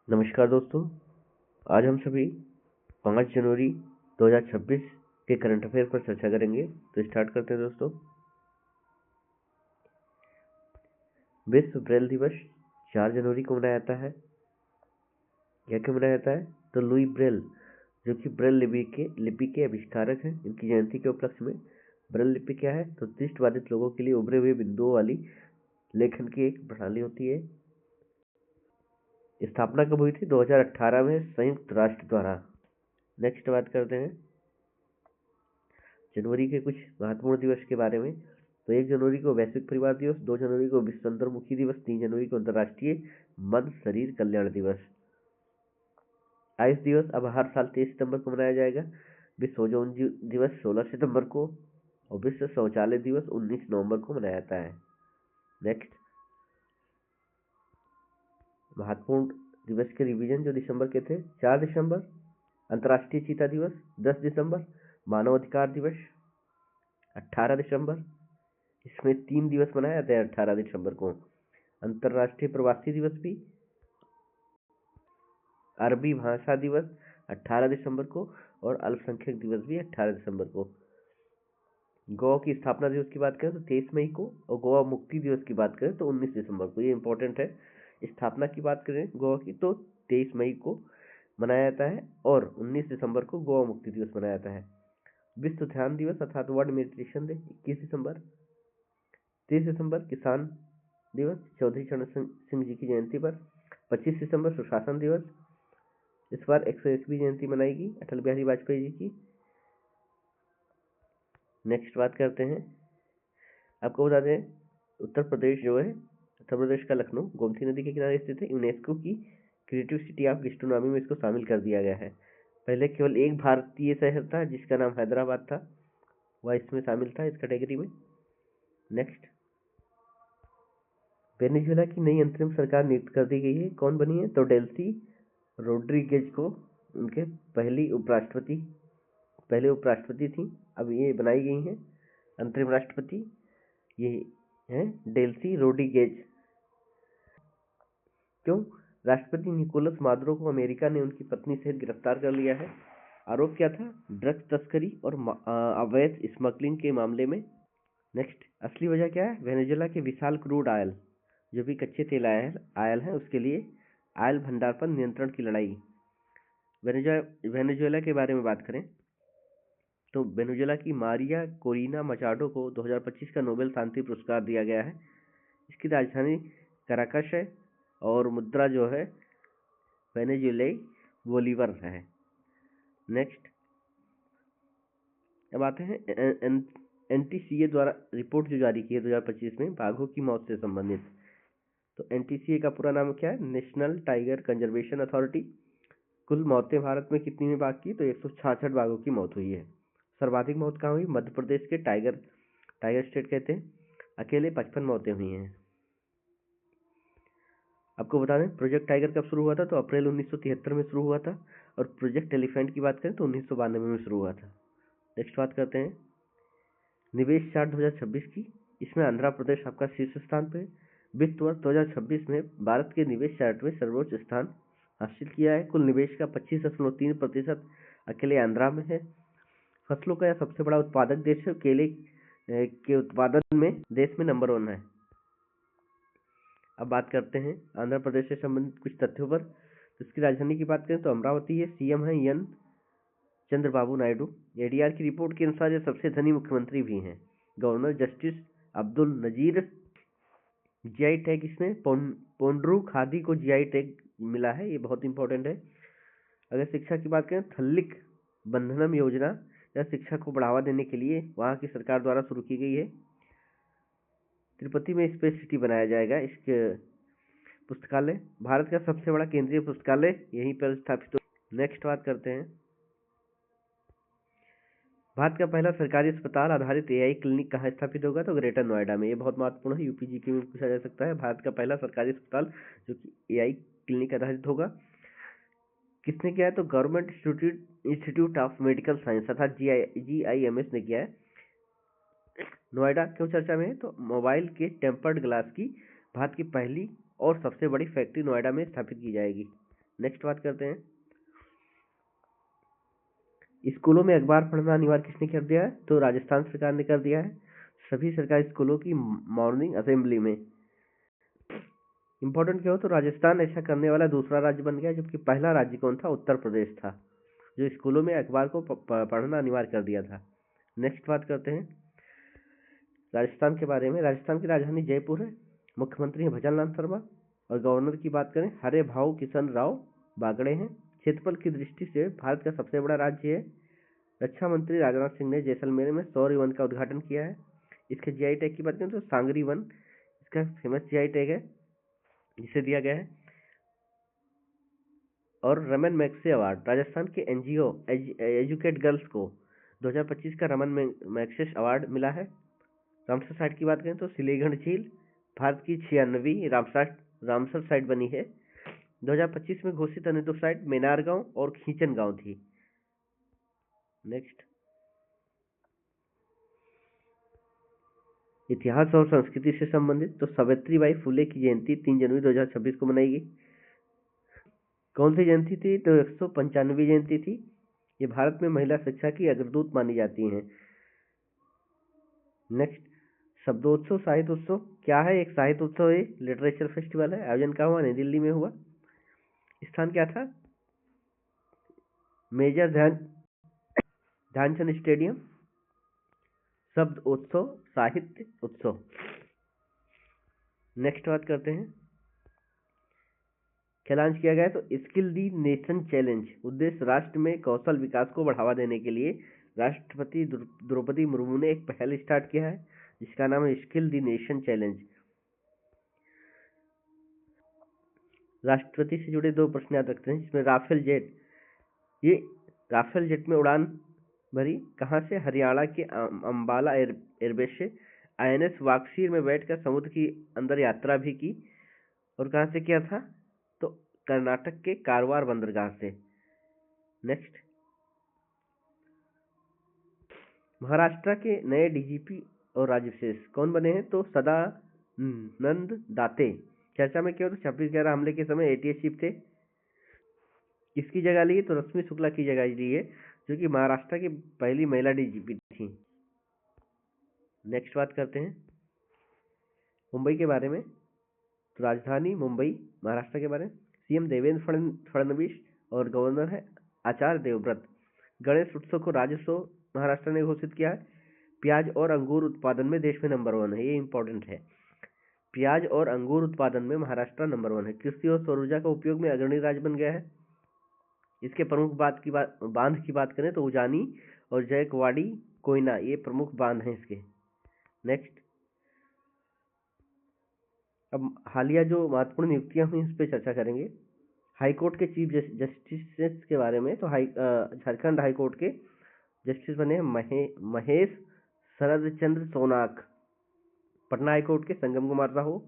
नमस्कार दोस्तों, आज हम सभी 5 जनवरी 2026 के करंट अफेयर पर चर्चा करेंगे। तो स्टार्ट करते हैं दोस्तों। विश्व ब्रेल दिवस 4 जनवरी को मनाया जाता है। यह क्यों मनाया जाता है? तो लुई ब्रेल, जो कि ब्रेल लिपि के आविष्कारक हैं, इनकी जयंती के उपलक्ष्य में। ब्रेल लिपि क्या है? तो दृष्टिबाधित लोगों के लिए उभरे हुए बिंदुओं वाली लेखन की एक प्रणाली होती है। स्थापना कब हुई थी? 2018 में संयुक्त राष्ट्र द्वारा। नेक्स्ट बात करते हैं जनवरी के कुछ महत्वपूर्ण दिवस के बारे में। तो 1 जनवरी को वैश्विक परिवार दिवस, 2 जनवरी को विश्व अंतर्मुखी दिवस, 3 जनवरी को अंतर्राष्ट्रीय मन शरीर कल्याण दिवस। आयुष दिवस अब हर साल 23 सितंबर को मनाया जाएगा। विश्व ओजोन दिवस 16 सितंबर को और विश्व शौचालय दिवस 19 नवंबर को मनाया जाता है। नेक्स्ट, महत्वपूर्ण दिवस के रिवीजन जो दिसंबर के थे। 4 दिसंबर अंतर्राष्ट्रीय चीता दिवस, 10 दिसंबर मानव अधिकार दिवस, 18 दिसंबर इसमें 3 दिवस मनाए जाते हैं। 18 दिसंबर को अंतर्राष्ट्रीय प्रवासी दिवस भी, अरबी भाषा दिवस 18 दिसंबर को और अल्पसंख्यक दिवस भी 18 दिसंबर को। गोवा की स्थापना दिवस की बात करें तो 23 मई को और गोवा मुक्ति दिवस की बात करें तो 19 दिसंबर को। ये इंपॉर्टेंट है। स्थापना की बात करें गोवा की तो 23 मई को मनाया जाता है और 19 दिसंबर को गोवा मुक्ति दिवस मनाया जाता है। विश्व ध्यान दिवस अर्थात वर्ल्ड मेडिटेशन डे 21 दिसंबर। 30 दिसंबर किसान दिवस, चौधरी चरण सिंह जी की जयंती पर। 25 दिसंबर सुशासन दिवस, इस बार 101वीं जयंती मनाएगी अटल बिहारी वाजपेयी जी की। नेक्स्ट बात करते हैं, आपको बता दें उत्तर प्रदेश जो है, उत्तर प्रदेश का लखनऊ गोमती नदी के किनारे स्थित है। यूनेस्को की क्रिएटिव सिटी ऑफ गैस्ट्रोनॉमी में इसको शामिल कर दिया गया है। पहले केवल एक भारतीय शहर था जिसका नाम हैदराबाद था, वह इसमें शामिल था इस कैटेगरी में। नेक्स्ट, वेनेजुएला की नई अंतरिम सरकार नियुक्त कर दी गई है। कौन बनी है? तो डेल्सी रोड्रिगेज को उनके पहले उपराष्ट्रपति थी, अब ये बनाई गई हैं अंतरिम राष्ट्रपति। ये है डेल्सी रोड्रिगेज। क्यों? राष्ट्रपति निकोलस मादुरो को अमेरिका ने उनकी पत्नी सहित गिरफ्तार कर लिया है। आरोप क्या था? ड्रग्स तस्करी और अवैध स्मगलिंग के मामले में। नेक्स्ट, असली वजह क्या है? वेनेजुएला के विशाल क्रूड आयल, जो भी कच्चे तेल आयल है, उसके लिए आयल भंडार पर नियंत्रण की लड़ाई। वेनेजुएला के बारे में बात करें तो वेनेजुएला की मारिया कोरिना मचाडो को 2025 का नोबेल शांति पुरस्कार दिया गया है। इसकी राजधानी कराकस है और मुद्रा जो है वेनेजुएलाई बोलीवर है। नेक्स्ट, अब आते हैं एनटीसीए द्वारा रिपोर्ट जो जारी की है 2025 में बाघों की मौत से संबंधित। तो एनटीसीए का पूरा नाम क्या है? National tiger conservation authority. कुल मौतें भारत में कितनी हुई बाघ की? तो 166 बाघों की मौत हुई है। सर्वाधिक मौत कहाँ हुई? मध्य प्रदेश के टाइगर स्टेट कहते हैं, अकेले 55 मौतें हुई हैं। आपको बता दें प्रोजेक्ट टाइगर कब शुरू हुआ था? तो अप्रैल 1973 में शुरू हुआ था और प्रोजेक्ट एलिफेंट की बात करें तो 1992 में शुरू हुआ था। नेक्स्ट बात करते हैं निवेश चार्ट 2026 की। इसमें आंध्र प्रदेश आपका शीर्ष स्थान पे। वित्त वर्ष 2026 में भारत के निवेश चार्ट में सर्वोच्च स्थान हासिल किया है। कुल निवेश का 25.3% अकेले आंध्रा में है। फसलों का यह सबसे बड़ा उत्पादक देश है। केले के उत्पादन में देश में नंबर 1 है। अब बात करते हैं आंध्र प्रदेश से संबंधित कुछ तथ्यों पर। तो इसकी राजधानी की बात करें तो अमरावती है। सीएम है एन चंद्रबाबू नायडू। एडीआर की रिपोर्ट के अनुसार ये सबसे धनी मुख्यमंत्री भी हैं। Governor justice Abdul Nazeer. GI tag इसमें पोंड्रू खादी को जीआई टैग मिला है, ये बहुत इंपॉर्टेंट है। अगर शिक्षा की बात करें थल्लिक बंधनम योजना या शिक्षा को बढ़ावा देने के लिए वहाँ की सरकार द्वारा शुरू की गई है। तिरुपति में स्पेस सिटी बनाया जाएगा। इसके पुस्तकालय, भारत का सबसे बड़ा केंद्रीय पुस्तकालय यहीं पर स्थापित हो। नेक्स्ट बात करते हैं भारत का पहला सरकारी अस्पताल आधारित एआई क्लिनिक कहाँ स्थापित होगा? तो ग्रेटर नोएडा में। ये बहुत महत्वपूर्ण है, यूपीजीके में पूछा जा सकता है। भारत का पहला सरकारी अस्पताल जो कि एआई क्लिनिक आधारित होगा। किसने किया है? तो government institute of medical science अर्थात GIMS ने किया है। नोएडा क्यों चर्चा में है? तो मोबाइल के टेम्पर्ड ग्लास की भारत की पहली और सबसे बड़ी फैक्ट्री नोएडा में स्थापित की जाएगी। नेक्स्ट बात करते हैं, स्कूलों में अखबार पढ़ना अनिवार्य किसने कर दिया है? तो राजस्थान सरकार ने कर दिया है सभी सरकारी स्कूलों की मॉर्निंग असेंबली में। इंपॉर्टेंट क्या हो तो राजस्थान ऐसा करने वाला दूसरा राज्य बन गया, जबकि पहला राज्य कौन था? उत्तर प्रदेश था, जो स्कूलों में अखबार को पढ़ना अनिवार्य कर दिया था। नेक्स्ट बात करते हैं राजस्थान के बारे में। राजस्थान की राजधानी जयपुर है, मुख्यमंत्री हैं भजन लाल शर्मा, और गवर्नर की बात करें हरे भाऊ किशन राव बागड़े हैं। क्षेत्रफल की दृष्टि से भारत का सबसे बड़ा राज्य है। रक्षा मंत्री राजनाथ सिंह ने जैसलमेर में शौर्य वन का उद्घाटन किया है। इसके जीआई टैग की बात करें तो सांगरी वन इसका फेमस जीआई टैग है जिसे दिया गया है। और रमन मैग्सेसे अवार्ड, राजस्थान के एनजीओ एजुकेट गर्ल्स को 2025 का रमन मैग्सेसे अवार्ड मिला है। रामसर साइट की बात करें तो सिलेगढ़ झील भारत की 96वीं रामसर साइट बनी है। 2025 में घोषित अन्य दो साइट मेनार गांव और खींचन गांव थी। नेक्स्ट, इतिहास और संस्कृति से संबंधित तो सावित्रीबाई फुले की जयंती 3 जनवरी 2026 को मनाएगी। कौन सी जयंती थी? तो 195वीं जयंती थी। ये भारत में महिला शिक्षा की अग्रदूत मानी जाती हैं। नेक्स्ट, शब्दोत्सव साहित्य उत्सव क्या है? एक साहित्य उत्सव है, लिटरेचर फेस्टिवल है। आयोजन कहाँ हुआ? नई दिल्ली में हुआ। स्थान क्या था? Major Dhyanchand stadium. शब्द उत्सव साहित्य उत्सव। नेक्स्ट बात करते हैं क्या लॉन्च किया गया है? तो स्किल दी नेशन चैलेंज, उद्देश्य राष्ट्र में कौशल विकास को बढ़ावा देने के लिए राष्ट्रपति द्रौपदी मुर्मू ने एक पहल स्टार्ट किया है जिसका नाम है स्किल दी नेशन चैलेंज। राष्ट्रपति से जुड़े 2 प्रश्न याद रखते हैं, जिसमें राफेल जेट में उड़ान भरी कहाँ से? हरियाणा के अंबाला एयरबेस से। आईएनएस वागसीर में बैठकर समुद्र की अंदर यात्रा भी की, और कहाँ से किया था? तो कर्नाटक के कारवार बंदरगाह से। नेक्स्ट, महाराष्ट्र के नए डीजीपी और राज्य कौन बने हैं? तो सदानंद दाते। चर्चा में क्या हो तो 26/11 हमले के समय एटीएस चीफ थे। किसकी जगह ली? तो रश्मि शुक्ला की जगह ली है, जो कि महाराष्ट्र की पहली महिला डीजीपी थी। नेक्स्ट बात करते हैं मुंबई के बारे में। तो राजधानी मुंबई महाराष्ट्र के बारे में। सीएम देवेंद्र फडणवीस और गवर्नर है आचार्य देवव्रत। गणेश उत्सव को राज्योत्सव महाराष्ट्र ने घोषित किया है। प्याज और अंगूर उत्पादन में देश में नंबर 1 है, ये इंपॉर्टेंट है। प्याज और अंगूर उत्पादन में महाराष्ट्र नंबर 1 है। कृषि और सौर ऊर्जा का उपयोग में अग्रणी राज्य बन गया है। इसके प्रमुख बांध की बात करें तो उजानी और जयकवाड़ी कोयना, ये प्रमुख बांध हैं इसके। नेक्स्ट, अब हालिया जो महत्वपूर्ण नियुक्तियां हुई इस पर चर्चा करेंगे। हाईकोर्ट के चीफ जस्टिस के बारे में। तो झारखंड हाईकोर्ट के जस्टिस बने हैं महेश शरद चंद्र सोनाक। पटना हाईकोर्ट के संगम कुमार साहू।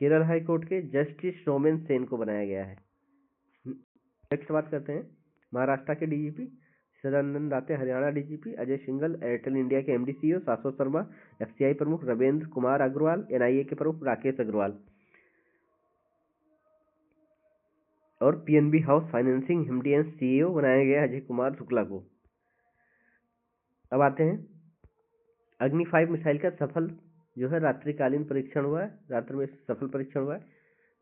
केरल हाईकोर्ट के जस्टिस सोमेन सेन को बनाया गया है। नेक्स्ट बात करते हैं महाराष्ट्र के डीजीपी सदानंद दाते, Haryana DGP Ajay Singhal, Airtel India के एमडी सीईओ शाश्वत शर्मा, एफसीआई प्रमुख रविंद्र कुमार अग्रवाल, एनआईए के प्रमुख राकेश अग्रवाल, और पीएनबी हाउस फाइनेंसिंग हिमडीएन सीईओ बनाया गया अजय कुमार शुक्ला को। अब आते हैं अग्नि 5 मिसाइल का सफल जो है रात्रिकालीन परीक्षण हुआ है। रात्रि में सफल परीक्षण हुआ है।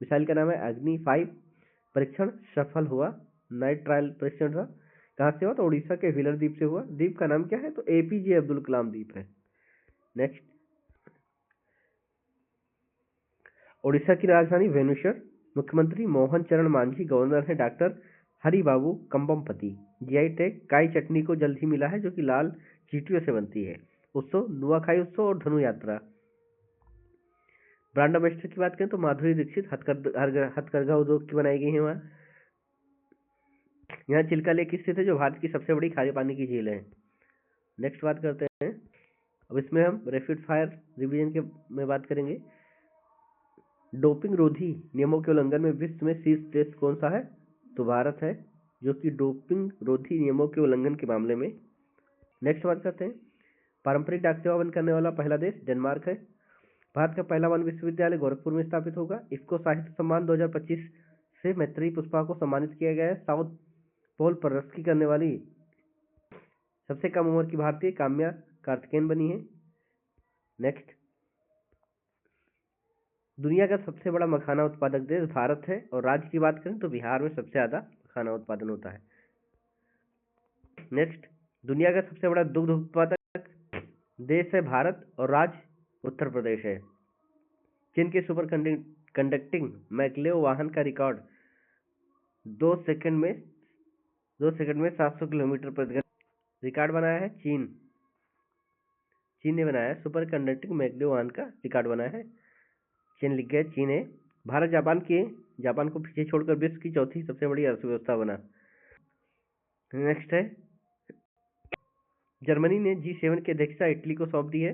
मिसाइल का नाम है अग्नि 5। परीक्षण सफल हुआ, नाइट ट्रायल परीक्षण था। कहाँ से हुआ? तो उड़ीसा के व्हीलर द्वीप से हुआ। द्वीप का नाम क्या है? तो एपीजे अब्दुल कलाम द्वीप है। नेक्स्ट, उड़ीसा की राजधानी भुवनेश्वर। मुख्यमंत्री मोहन चरण मांझी, गवर्नर है डॉक्टर हरिबाबू कंबमपति। जीआई टैग काई चटनी को जल्द ही मिला है, जो कि लाल चींटियों से बनती है। उत्सव नुआखाई उत्सव और धनु यात्रा। ब्रांड एम्बेसडर की बात करें तो माधुरी दीक्षित हथकरघा उद्योग की बनाई गई है वहाँ। यहाँ चिल्का लेक स्थित है, जो भारत की सबसे बड़ी खारे पानी की झील है। नेक्स्ट बात करते हैं, अब इसमें हम रैपिड फायर रिवीजन के में बात करेंगे। डोपिंग रोधी नियमों के उल्लंघन में विश्व में शीर्ष देश कौन सा है? तो भारत है, जो कि डोपिंग रोधी नियमों के उल्लंघन के मामले में। नेक्स्ट बात करते हैं, पारंपरिक डाक सेवा बंद करने वाला पहला देश डेनमार्क है। भारत का पहला वन विश्वविद्यालय गोरखपुर में स्थापित होगा। इफ्को साहित्य सम्मान 2025 से मैत्रेयी पुष्पा को सम्मानित किया गया है। साउथ पोल पर रेस्क्यू करने वाली सबसे कम उम्र की भारतीय काम्या कार्तिकेयन बनी है। नेक्स्ट, दुनिया का सबसे बड़ा मखाना उत्पादक देश भारत है और राज्य की बात करें तो बिहार में सबसे ज्यादा मखाना उत्पादन होता है। नेक्स्ट, दुनिया का सबसे बड़ा दुग्ध उत्पादक देश है भारत और राज्य उत्तर प्रदेश है। चीन के सुपर कंडक्टिंग मैगलेव वाहन का रिकॉर्ड 2 सेकंड में 700 किलोमीटर प्रति घंटा रिकॉर्ड बनाया है। चीन ने बनाया है, सुपर कंडक्टिंग मैगलेव वाहन का रिकॉर्ड बनाया है। चीन लिख गए, चीन है। भारत जापान को पीछे छोड़कर विश्व की चौथी सबसे बड़ी अर्थव्यवस्था बना। नेक्स्ट है, जर्मनी ने G7 की अध्यक्षता इटली को सौंप दी है।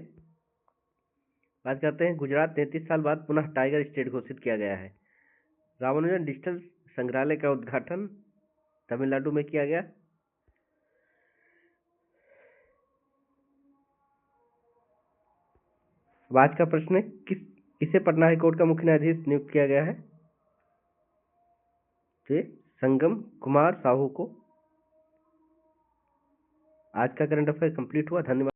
बात करते हैं, गुजरात 33 साल बाद पुनः टाइगर स्टेट घोषित किया गया है। रामानुजन डिजिटल संग्रहालय का उद्घाटन तमिलनाडु में किया गया। आज का प्रश्न है, किसे पटना हाईकोर्ट का मुख्य न्यायाधीश नियुक्त किया गया है? तो संगम कुमार साहू को। आज का करंट अफेयर कंप्लीट हुआ। धन्यवाद।